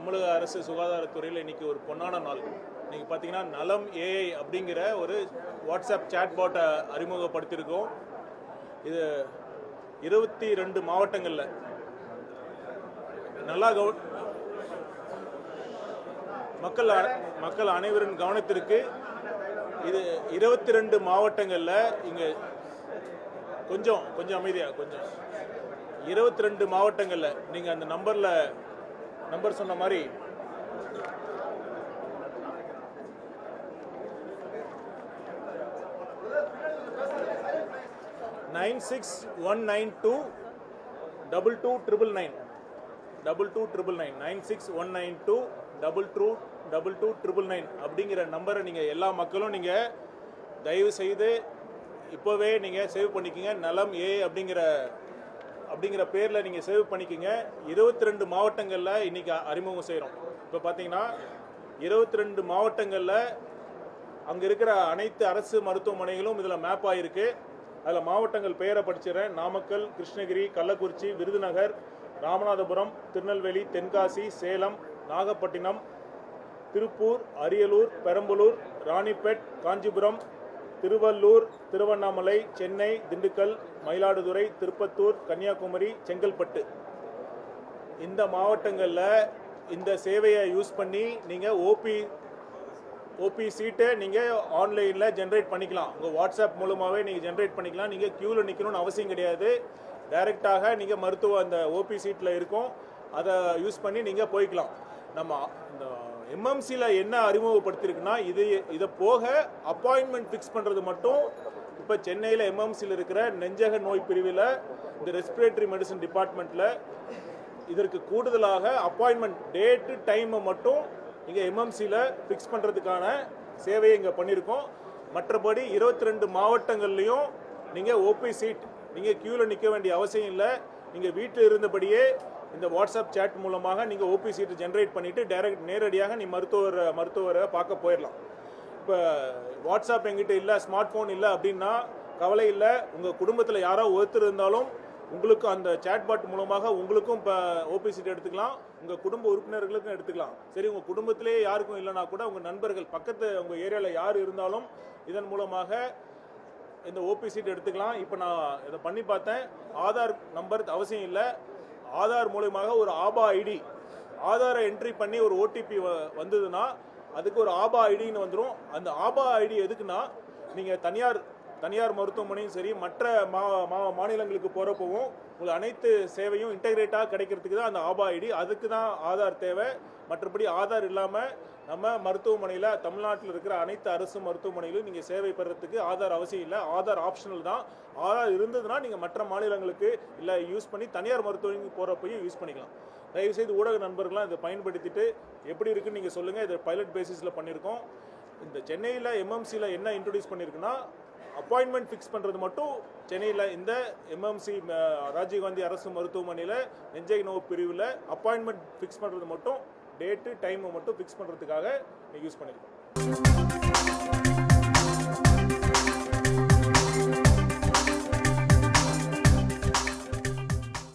தமிழக அரசு சுகாதாரத்துறையில் இன்றைக்கி ஒரு பொன்னான நாள். இன்றைக்கி பார்த்தீங்கன்னா நலம் ஏஐ அப்படிங்கிற ஒரு வாட்ஸ்அப் சேட்பாட்டை அறிமுகப்படுத்தியிருக்கோம். இது 22 மாவட்டங்களில் நல்லா மக்கள் அனைவரின் கவனத்திற்கு இது 22 மாவட்டங்களில் இங்கே கொஞ்சம் அமைதியாக 22 மாவட்டங்களில் நீங்கள் அந்த நம்பர் சொன்ன மாதிரி (9619222299) 9619222299 அப்படிங்கிற நம்பரை நீங்கள் எல்லா மக்களும் நீங்கள் தயவு செய்து இப்போவே நீங்கள் சேவ் பண்ணிக்கோங்க. நலம் ஏஐ அப்படிங்கிற பேரில் நீங்கள் சேவ் பண்ணிக்கோங்க. 22 மாவட்டங்களில் இன்றைக்கி அறிமுகம் செய்கிறோம். இப்போ பார்த்தீங்கன்னா 22 மாவட்டங்களில் அங்கே இருக்கிற அனைத்து அரசு மருத்துவமனைகளும் இதில் மேப் ஆகிருக்கு. அதில் மாவட்டங்கள் பெயரை படிச்சிடறேன். நாமக்கல், கிருஷ்ணகிரி, கள்ளக்குறிச்சி, விருதுநகர், ராமநாதபுரம், திருநெல்வேலி, தென்காசி, சேலம், நாகப்பட்டினம், திருப்பூர், அரியலூர், பெரம்பலூர், ராணிப்பேட், காஞ்சிபுரம், திருவள்ளூர், திருவண்ணாமலை, சென்னை, திண்டுக்கல், மயிலாடுதுறை, திருப்பத்தூர், கன்னியாகுமரி, செங்கல்பட்டு. இந்த மாவட்டங்களில் இந்த சேவையை யூஸ் பண்ணி நீங்கள் ஓபி சீட்டை நீங்கள் ஆன்லைனில் ஜென்ரேட் பண்ணிக்கலாம். உங்கள் வாட்ஸ்அப் மூலமாகவே நீங்கள் ஜென்ரேட் பண்ணிக்கலாம். நீங்கள் க்யூவில் நிற்கணும்னு அவசியம் கிடையாது. டைரெக்டாக நீங்கள் அந்த ஓபி சீட்டில் இருக்கும், அதை யூஸ் பண்ணி நீங்கள் போய்க்கலாம். நம்ம இந்த எம்எம்சியில் என்ன அறிமுகப்படுத்தியிருக்குன்னா இதை போக அப்பாயின்மெண்ட் ஃபிக்ஸ் பண்ணுறது மட்டும் இப்போ சென்னையில் எம்எம்சியில் இருக்கிற நெஞ்சக நோய் பிரிவில் இந்த ரெஸ்பிரேட்டரி மெடிசன் டிபார்ட்மெண்ட்டில் இதற்கு கூடுதலாக அப்பாயின்மெண்ட் டேட்டு டைமை மட்டும் இங்கே எம்எம்சியில் ஃபிக்ஸ் பண்ணுறதுக்கான சேவையை இங்கே பண்ணியிருக்கோம். மற்றபடி 22 மாவட்டங்கள்லேயும் நீங்கள் ஓபி சீட் நீங்கள் க்யூவில் நிற்க வேண்டிய அவசியம் இல்லை. நீங்கள் வீட்டில் இருந்தபடியே இந்த வாட்ஸ்அப் சேட் மூலமாக நீங்கள் ஓபி சீட்டு ஜென்ரேட் பண்ணிவிட்டு நேரடியாக நீ மருத்துவரை பார்க்க போயிடலாம். இப்போ வாட்ஸ்அப் எங்கிட்ட இல்லை, ஸ்மார்ட் ஃபோன் இல்லை அப்படின்னா கவலை இல்லை. உங்கள் குடும்பத்தில் யாரோ ஒருத்தர் இருந்தாலும் உங்களுக்கும் அந்த சேட்பாட் மூலமாக உங்களுக்கும் இப்போ ஓபி சீட் எடுத்துக்கலாம், உங்கள் குடும்ப உறுப்பினர்களுக்கும் எடுத்துக்கலாம். சரி, உங்கள் குடும்பத்திலே யாருக்கும் இல்லைனா கூட உங்கள் நண்பர்கள் உங்கள் ஏரியாவில் யார் இருந்தாலும் இதன் மூலமாக இந்த ஓபி சீட் எடுத்துக்கலாம். இப்போ நான் இதை பண்ணி பார்த்தேன். ஆதார் நம்பர் அவசியம் இல்லை. ஆதார் மூலமாக ஒரு ஆதாரை என்ட்ரி பண்ணி ஒரு ஓடிபி வந்ததுன்னா அதுக்கு ஒரு ஆபா ஐடின்னு வந்துடும். அந்த ஆபா ஐடி எதுக்குன்னா நீங்கள் தனியார் மருத்துவமனையும் சரி மற்ற மாநிலங்களுக்கு போகிறப்பவும் உங்களுக்கு அனைத்து சேவையும் இன்டெகிரேட்டாக கிடைக்கிறதுக்கு தான் அந்த ஆபா ஐடி. அதுக்கு தான் ஆதார் தேவை. மற்றபடி ஆதார் இல்லாமல் நம்ம மருத்துவமனையில் தமிழ்நாட்டில் இருக்கிற அனைத்து அரசு மருத்துவமனையிலும் நீங்கள் சேவை பெறத்துக்கு ஆதார் அவசியம் இல்லை. ஆதார் ஆப்ஷனல் தான். ஆதார் இருந்ததுன்னா நீங்கள் மற்ற மாநிலங்களுக்கு இல்லை யூஸ் பண்ணி தனியார் மருத்துவமனைக்கு போகிறப்பையும் யூஸ் பண்ணிக்கலாம். தயவுசெய்து ஊடக நண்பர்கள்லாம் இதை பயன்படுத்திட்டு எப்படி இருக்குன்னு நீங்கள் சொல்லுங்கள். இதை பைலட் பேசிஸில் பண்ணியிருக்கோம். இந்த சென்னையில் எம்எம்சியில் என்ன இன்ட்ரடியூஸ் பண்ணியிருக்குன்னா அப்பாயின்மெண்ட் ஃபிக்ஸ் பண்ணுறது மட்டும் சென்னையில் இந்த எம்எம்சி ராஜீவ்காந்தி அரசு மருத்துவமனையில் நெஞ்சை நோய் பிரிவில் அப்பாயின்மெண்ட் ஃபிக்ஸ் பண்ணுறது மட்டும் டேட்டு டைமை மட்டும் ஃபிக்ஸ் பண்ணுறதுக்காக யூஸ் பண்ணியிருக்கோம்.